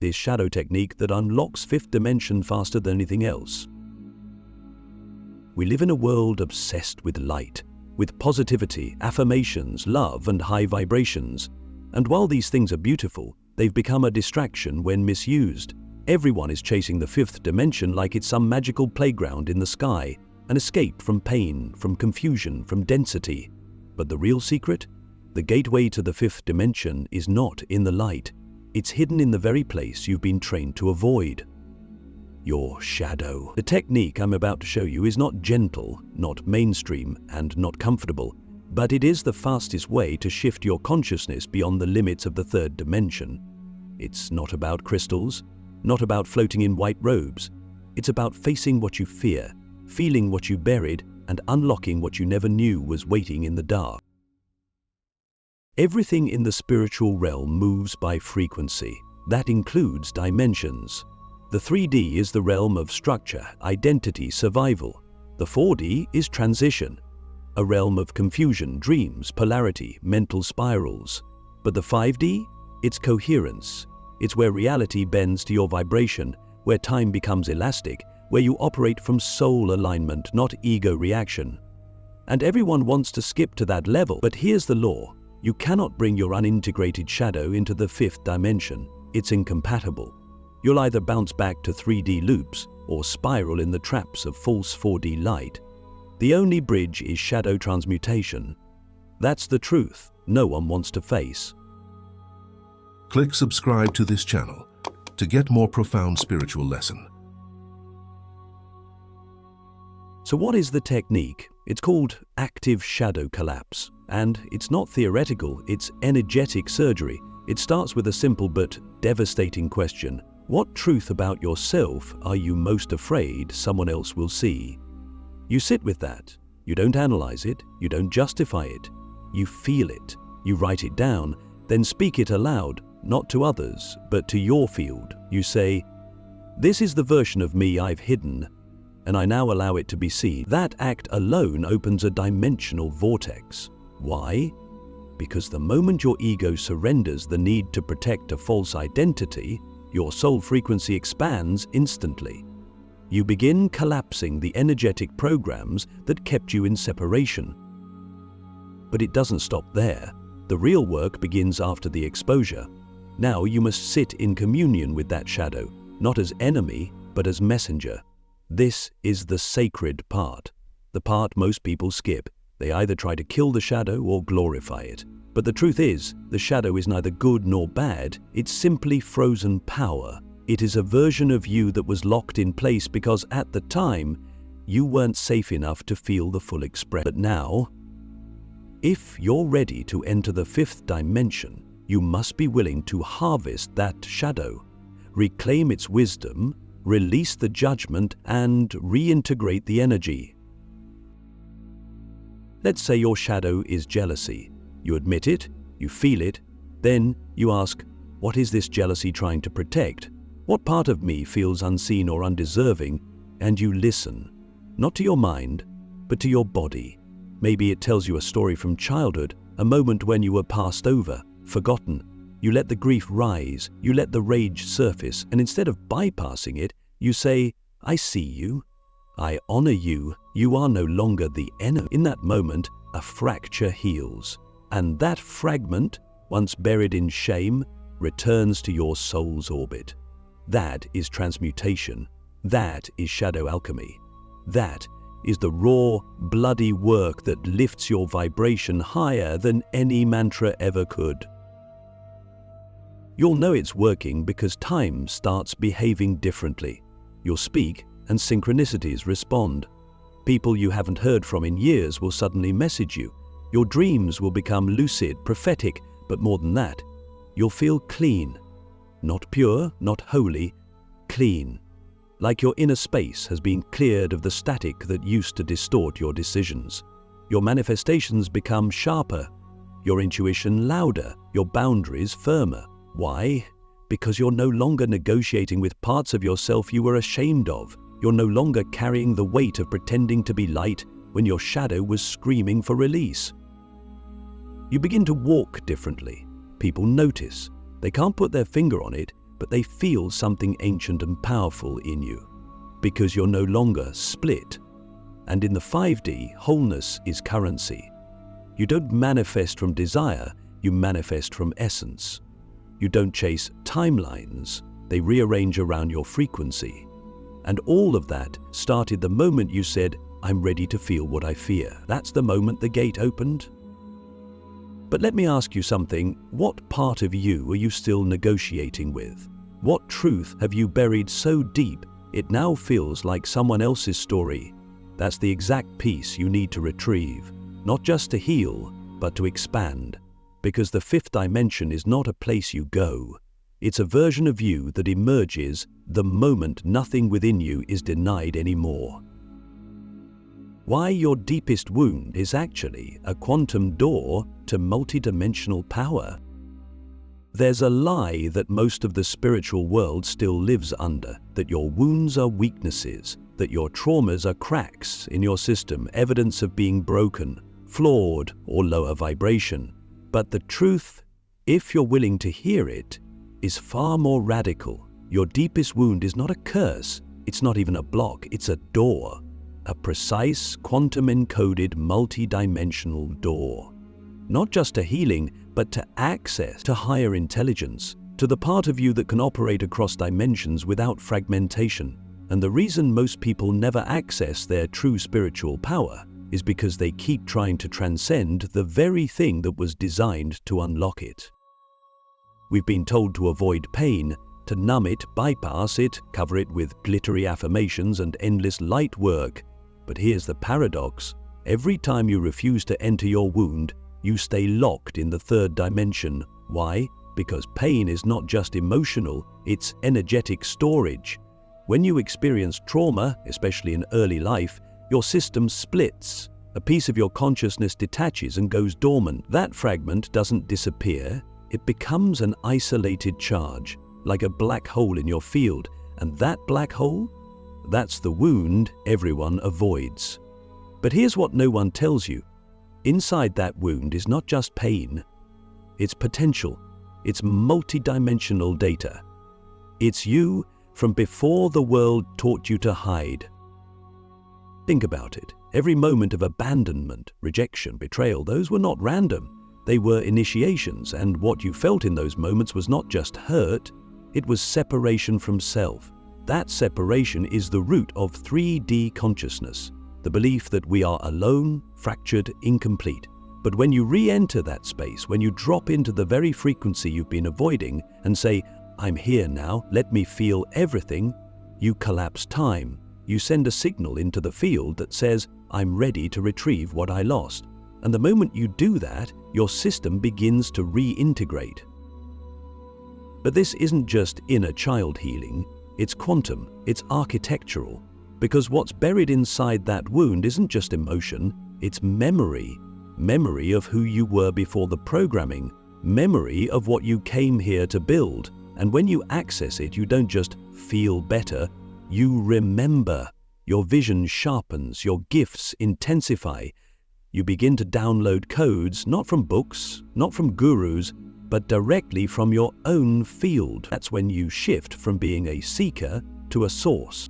this shadow technique that unlocks fifth dimension faster than anything else. We live in a world obsessed with light, with positivity, affirmations, love, and high vibrations. And while these things are beautiful, they've become a distraction when misused. Everyone is chasing the fifth dimension like it's some magical playground in the sky, an escape from pain, from confusion, from density. But the real secret? The gateway to the fifth dimension is not in the light. It's hidden in the very place you've been trained to avoid. Your shadow. The technique I'm about to show you is not gentle, not mainstream, and not comfortable, but it is the fastest way to shift your consciousness beyond the limits of the third dimension. It's not about crystals, not about floating in white robes. It's about facing what you fear, feeling what you buried, and unlocking what you never knew was waiting in the dark. Everything in the spiritual realm moves by frequency. That includes dimensions. The 3D is the realm of structure, identity, survival. The 4D is transition, a realm of confusion, dreams, polarity, mental spirals. But the 5D? It's coherence. It's where reality bends to your vibration, where time becomes elastic, where you operate from soul alignment, not ego reaction. And everyone wants to skip to that level, but here's the law. You cannot bring your unintegrated shadow into the fifth dimension. It's incompatible. You'll either bounce back to 3D loops or spiral in the traps of false 4D light. The only bridge is shadow transmutation. That's the truth no one wants to face. Click subscribe to this channel to get more profound spiritual lesson. So what is the technique? It's called active shadow collapse. And it's not theoretical, it's energetic surgery. It starts with a simple but devastating question. What truth about yourself are you most afraid someone else will see? You sit with that. You don't analyze it. You don't justify it. You feel it. You write it down, then speak it aloud, not to others, but to your field. You say, "This is the version of me I've hidden, and I now allow it to be seen." That act alone opens a dimensional vortex. Why? Because the moment your ego surrenders the need to protect a false identity, your soul frequency expands instantly. You begin collapsing the energetic programs that kept you in separation. But it doesn't stop there. The real work begins after the exposure. Now you must sit in communion with that shadow, not as enemy, but as messenger. This is the sacred part, the part most people skip. They either try to kill the shadow or glorify it. But the truth is, the shadow is neither good nor bad, it's simply frozen power. It is a version of you that was locked in place because at the time, you weren't safe enough to feel the full expression. But now, if you're ready to enter the fifth dimension, you must be willing to harvest that shadow, reclaim its wisdom, release the judgment, and reintegrate the energy. Let's say your shadow is jealousy. You admit it, you feel it, then you ask, what is this jealousy trying to protect? What part of me feels unseen or undeserving? And you listen, not to your mind, but to your body. Maybe it tells you a story from childhood, a moment when you were passed over, forgotten. You let the grief rise, you let the rage surface, and instead of bypassing it, you say, I see you, I honor you, you are no longer the enemy. In that moment, a fracture heals, and that fragment, once buried in shame, returns to your soul's orbit. That is transmutation. That is shadow alchemy. That is the raw, bloody work that lifts your vibration higher than any mantra ever could. You'll know it's working because time starts behaving differently. You'll speak and synchronicities respond. People you haven't heard from in years will suddenly message you. Your dreams will become lucid, prophetic, but more than that, you'll feel clean. Not pure, not holy, clean. Like your inner space has been cleared of the static that used to distort your decisions. Your manifestations become sharper, your intuition louder, your boundaries firmer. Why? Because you're no longer negotiating with parts of yourself you were ashamed of. You're no longer carrying the weight of pretending to be light when your shadow was screaming for release. You begin to walk differently. People notice. They can't put their finger on it, but they feel something ancient and powerful in you, because you're no longer split. And in the 5D, wholeness is currency. You don't manifest from desire, you manifest from essence. You don't chase timelines, they rearrange around your frequency. And all of that started the moment you said, I'm ready to feel what I fear. That's the moment the gate opened. But let me ask you something. What part of you are you still negotiating with? What truth have you buried so deep it now feels like someone else's story? That's the exact piece you need to retrieve, not just to heal, but to expand. Because the 5th dimension is not a place you go. It's a version of you that emerges the moment nothing within you is denied anymore. Why your deepest wound is actually a quantum door to multidimensional power. There's a lie that most of the spiritual world still lives under, that your wounds are weaknesses, that your traumas are cracks in your system, evidence of being broken, flawed, or lower vibration. But the truth, if you're willing to hear it, is far more radical. Your deepest wound is not a curse, it's not even a block, it's a door. A precise, quantum-encoded, multi-dimensional door. Not just to healing, but to access to higher intelligence, to the part of you that can operate across dimensions without fragmentation. And the reason most people never access their true spiritual power is because they keep trying to transcend the very thing that was designed to unlock it. We've been told to avoid pain, to numb it, bypass it, cover it with glittery affirmations and endless light work. But here's the paradox. Every time you refuse to enter your wound, you stay locked in the 3rd dimension. Why? Because pain is not just emotional, it's energetic storage. When you experience trauma, especially in early life, your system splits. A piece of your consciousness detaches and goes dormant. That fragment doesn't disappear. It becomes an isolated charge, like a black hole in your field. And that black hole? That's the wound everyone avoids. But here's what no one tells you. Inside that wound is not just pain. It's potential. It's multidimensional data. It's you from before the world taught you to hide. Think about it. Every moment of abandonment, rejection, betrayal, those were not random. They were initiations, and what you felt in those moments was not just hurt, it was separation from self. That separation is the root of 3D consciousness, the belief that we are alone, fractured, incomplete. But when you re-enter that space, when you drop into the very frequency you've been avoiding and say, I'm here now, let me feel everything, you collapse time. You send a signal into the field that says, I'm ready to retrieve what I lost. And the moment you do that, your system begins to reintegrate. But this isn't just inner child healing, it's quantum, it's architectural. Because what's buried inside that wound isn't just emotion, it's memory. Memory of who you were before the programming, memory of what you came here to build. And when you access it, you don't just feel better, you remember. Your vision sharpens, your gifts intensify. You begin to download codes, not from books, not from gurus, but directly from your own field. That's when you shift from being a seeker to a source.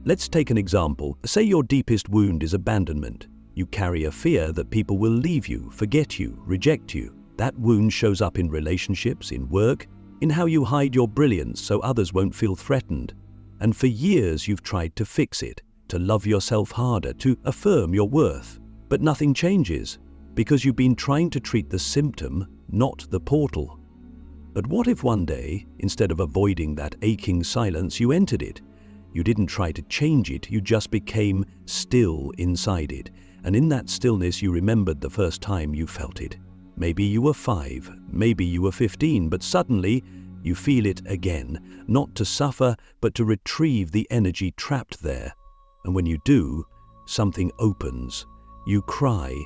Let's take an example. Say your deepest wound is abandonment. You carry a fear that people will leave you, forget you, reject you. That wound shows up in relationships, in work, in how you hide your brilliance so others won't feel threatened. And for years you've tried to fix it, to love yourself harder, to affirm your worth. But nothing changes, because you've been trying to treat the symptom, not the portal. But what if one day, instead of avoiding that aching silence, you entered it? You didn't try to change it, you just became still inside it. And in that stillness you remembered the first time you felt it. Maybe you were 5, maybe you were 15, but suddenly you feel it again, not to suffer, but to retrieve the energy trapped there. And when you do, something opens. You cry,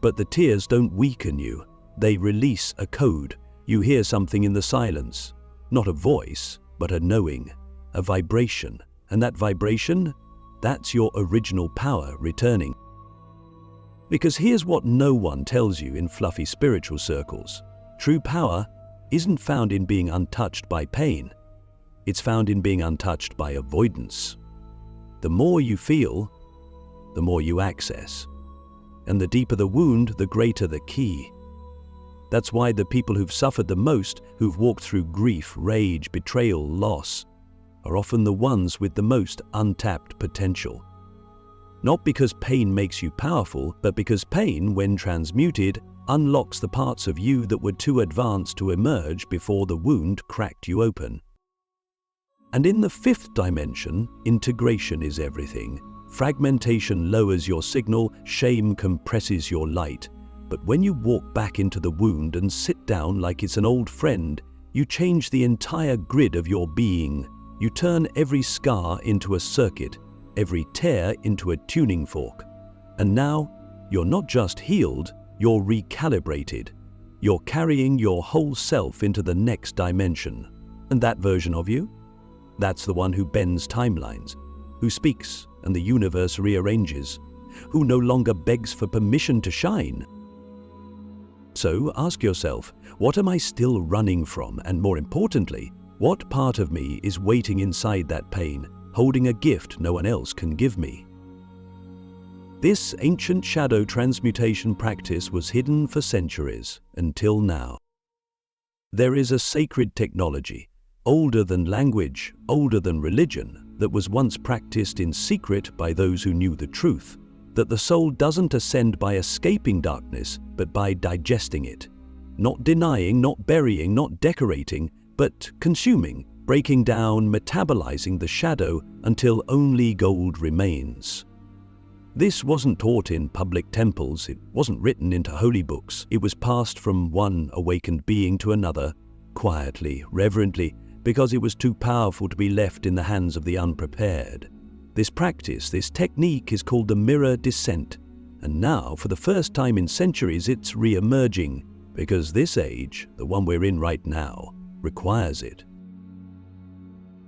but the tears don't weaken you. They release a code. You hear something in the silence, not a voice, but a knowing, a vibration. And that vibration, that's your original power returning. Because here's what no one tells you in fluffy spiritual circles. True power isn't found in being untouched by pain. It's found in being untouched by avoidance. The more you feel, the more you access. And the deeper the wound, the greater the key. That's why the people who've suffered the most, who've walked through grief, rage, betrayal, loss, are often the ones with the most untapped potential. Not because pain makes you powerful, but because pain, when transmuted, unlocks the parts of you that were too advanced to emerge before the wound cracked you open. And in the fifth dimension, integration is everything. Fragmentation lowers your signal, shame compresses your light. But when you walk back into the wound and sit down like it's an old friend, you change the entire grid of your being. You turn every scar into a circuit, every tear into a tuning fork. And now, you're not just healed, you're recalibrated. You're carrying your whole self into the next dimension. And that version of you? That's the one who bends timelines, who speaks and the universe rearranges, who no longer begs for permission to shine. So ask yourself, what am I still running from? And more importantly, what part of me is waiting inside that pain, holding a gift no one else can give me? This ancient shadow transmutation practice was hidden for centuries, until now. There is a sacred technology, older than language, older than religion, that was once practiced in secret by those who knew the truth, that the soul doesn't ascend by escaping darkness, but by digesting it. Not denying, not burying, not decorating, but consuming, breaking down, metabolizing the shadow until only gold remains. This wasn't taught in public temples, it wasn't written into holy books. It was passed from one awakened being to another, quietly, reverently, because it was too powerful to be left in the hands of the unprepared. This practice, this technique is called the mirror descent, and now, for the first time in centuries, it's re-emerging, because this age, the one we're in right now, requires it.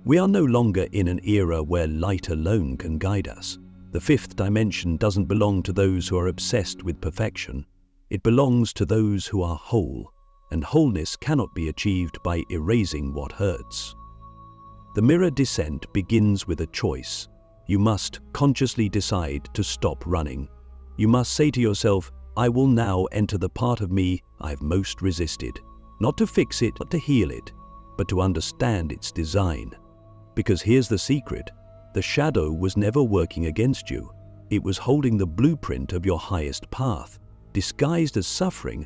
We are no longer in an era where light alone can guide us. The fifth dimension doesn't belong to those who are obsessed with perfection. It belongs to those who are whole, and wholeness cannot be achieved by erasing what hurts. The mirror descent begins with a choice. You must consciously decide to stop running. You must say to yourself, I will now enter the part of me I've most resisted. Not to fix it, not to heal it, but to understand its design. Because here's the secret. The shadow was never working against you. It was holding the blueprint of your highest path, disguised as suffering.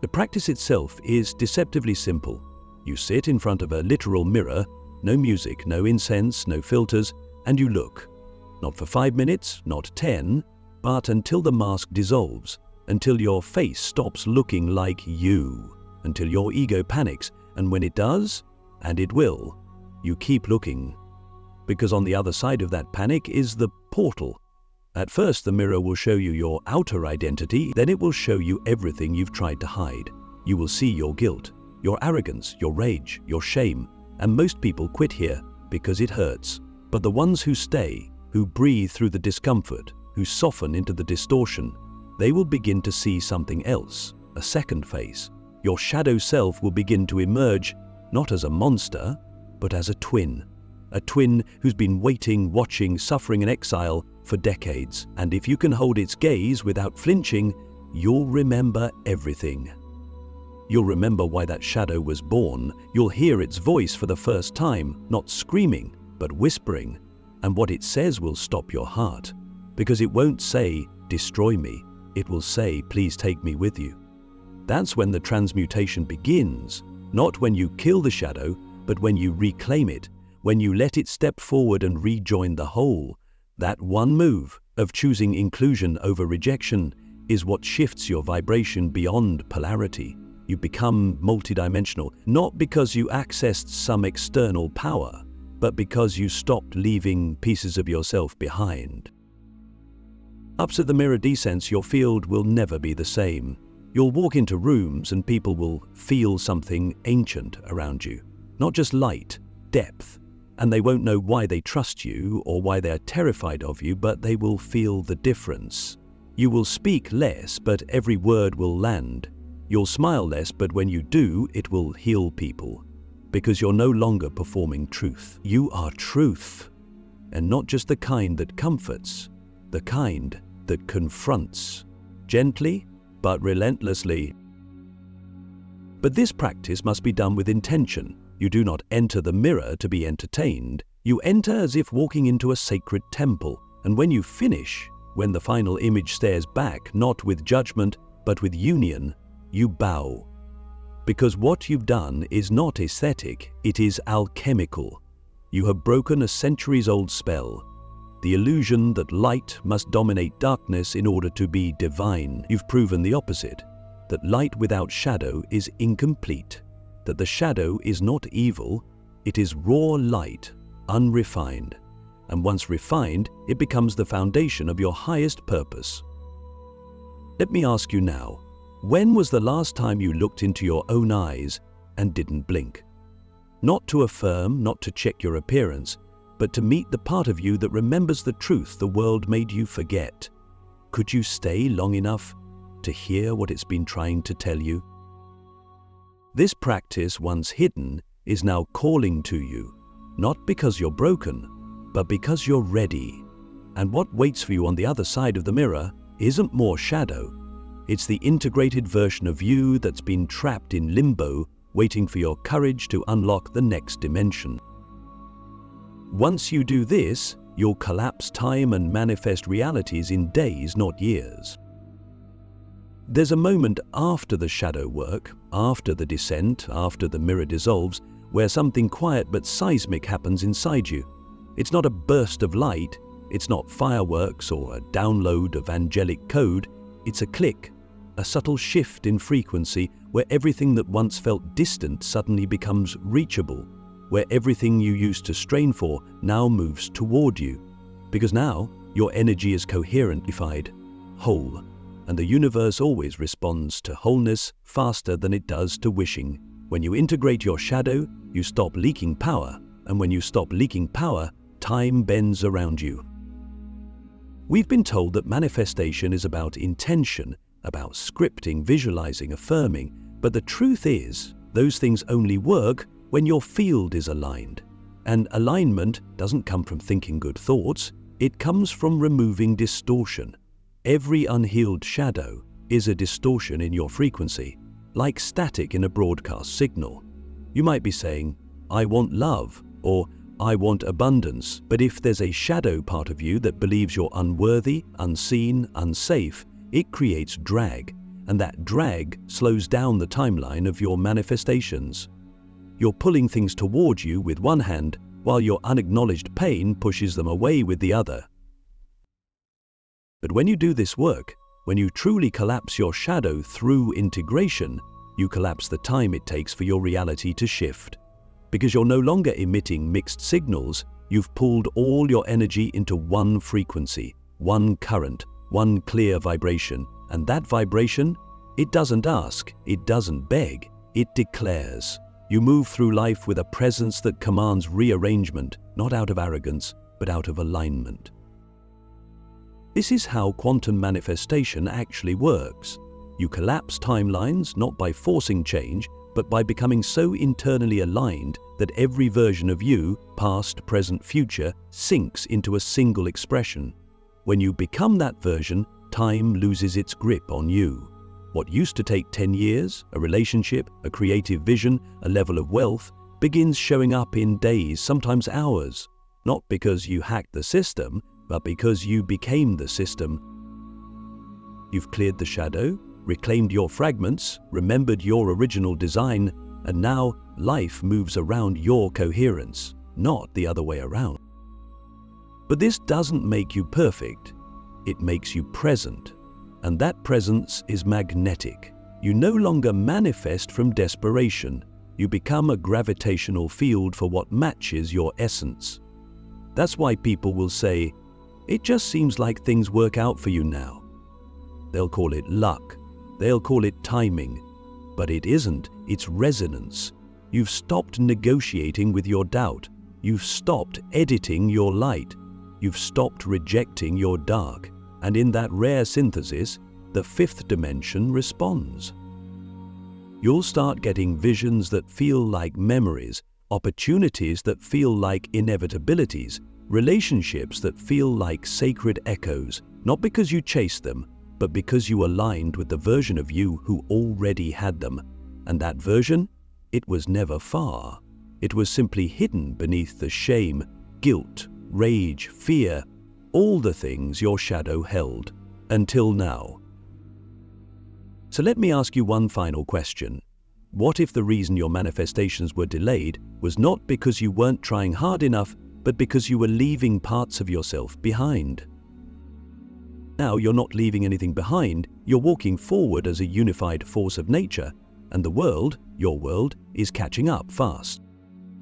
The practice itself is deceptively simple. You sit in front of a literal mirror, no music, no incense, no filters, and you look. Not for 5 minutes, not 10, but until the mask dissolves, until your face stops looking like you, until your ego panics, and when it does, and it will, you keep looking. Because on the other side of that panic is the portal. At first, the mirror will show you your outer identity, then it will show you everything you've tried to hide. You will see your guilt, your arrogance, your rage, your shame, and most people quit here because it hurts. But the ones who stay, who breathe through the discomfort, who soften into the distortion, they will begin to see something else, a second face. Your shadow self will begin to emerge, not as a monster, but as a twin who's been waiting, watching, suffering in exile for decades. And if you can hold its gaze without flinching, you'll remember everything. You'll remember why that shadow was born. You'll hear its voice for the first time, not screaming, but whispering. And what it says will stop your heart. Because it won't say, destroy me. It will say, please take me with you. That's when the transmutation begins. Not when you kill the shadow, but when you reclaim it, when you let it step forward and rejoin the whole. That one move of choosing inclusion over rejection is what shifts your vibration beyond polarity. You become multidimensional, not because you accessed some external power, but because you stopped leaving pieces of yourself behind. After the mirror descents, your field will never be the same. You'll walk into rooms and people will feel something ancient around you. Not just light, depth. And they won't know why they trust you or why they are terrified of you, but they will feel the difference. You will speak less, but every word will land. You'll smile less, but when you do, it will heal people. Because you're no longer performing truth. You are truth. And not just the kind that comforts, the kind that confronts. Gently, but relentlessly. But this practice must be done with intention. You do not enter the mirror to be entertained. You enter as if walking into a sacred temple. And when you finish, when the final image stares back, not with judgment, but with union, you bow. Because what you've done is not aesthetic, it is alchemical. You have broken a centuries-old spell. The illusion that light must dominate darkness in order to be divine. You've proven the opposite, that light without shadow is incomplete, that the shadow is not evil, it is raw light, unrefined. And once refined, it becomes the foundation of your highest purpose. Let me ask you now, when was the last time you looked into your own eyes and didn't blink? Not to affirm, not to check your appearance, but to meet the part of you that remembers the truth the world made you forget. Could you stay long enough to hear what it's been trying to tell you? This practice, once hidden, is now calling to you, not because you're broken, but because you're ready. And what waits for you on the other side of the mirror isn't more shadow. It's the integrated version of you that's been trapped in limbo, waiting for your courage to unlock the next dimension. Once you do this, you'll collapse time and manifest realities in days, not years. There's a moment after the shadow work, after the descent, after the mirror dissolves, where something quiet but seismic happens inside you. It's not a burst of light, it's not fireworks or a download of angelic code, it's a click, a subtle shift in frequency where everything that once felt distant suddenly becomes reachable, where everything you used to strain for now moves toward you. Because now, your energy is coherentified, whole, and the universe always responds to wholeness faster than it does to wishing. When you integrate your shadow, you stop leaking power, and when you stop leaking power, time bends around you. We've been told that manifestation is about intention, about scripting, visualizing, affirming, but the truth is, those things only work when your field is aligned. And alignment doesn't come from thinking good thoughts, it comes from removing distortion. Every unhealed shadow is a distortion in your frequency, like static in a broadcast signal. You might be saying, I want love, or I want abundance, but if there's a shadow part of you that believes you're unworthy, unseen, unsafe, it creates drag, and that drag slows down the timeline of your manifestations. You're pulling things towards you with one hand, while your unacknowledged pain pushes them away with the other. But when you do this work, when you truly collapse your shadow through integration, you collapse the time it takes for your reality to shift. Because you're no longer emitting mixed signals, you've pulled all your energy into one frequency, one current, one clear vibration. And that vibration, it doesn't ask, it doesn't beg, it declares. You move through life with a presence that commands rearrangement, not out of arrogance, but out of alignment. This is how quantum manifestation actually works. You collapse timelines not by forcing change, but by becoming so internally aligned that every version of you, past, present, future, sinks into a single expression. When you become that version, time loses its grip on you. What used to take 10 years, a relationship, a creative vision, a level of wealth, begins showing up in days, sometimes hours. Not because you hacked the system, but because you became the system. You've cleared the shadow, reclaimed your fragments, remembered your original design, and now life moves around your coherence, not the other way around. But this doesn't make you perfect, it makes you present. And that presence is magnetic. You no longer manifest from desperation. You become a gravitational field for what matches your essence. That's why people will say, it just seems like things work out for you now. They'll call it luck. They'll call it timing. But it isn't, it's resonance. You've stopped negotiating with your doubt. You've stopped editing your light. You've stopped rejecting your dark. And in that rare synthesis, the fifth dimension responds. You'll start getting visions that feel like memories, opportunities that feel like inevitabilities, relationships that feel like sacred echoes, not because you chased them, but because you aligned with the version of you who already had them. And that version? It was never far. It was simply hidden beneath the shame, guilt, rage, fear, all the things your shadow held, until now. So let me ask you one final question. What if the reason your manifestations were delayed was not because you weren't trying hard enough, but because you were leaving parts of yourself behind? Now you're not leaving anything behind, you're walking forward as a unified force of nature, and the world, your world, is catching up fast.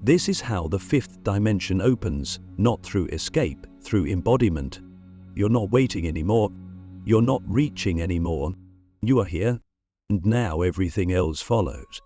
This is how the fifth dimension opens, not through escape, through embodiment. You're not waiting anymore, you're not reaching anymore. You are here, and now everything else follows.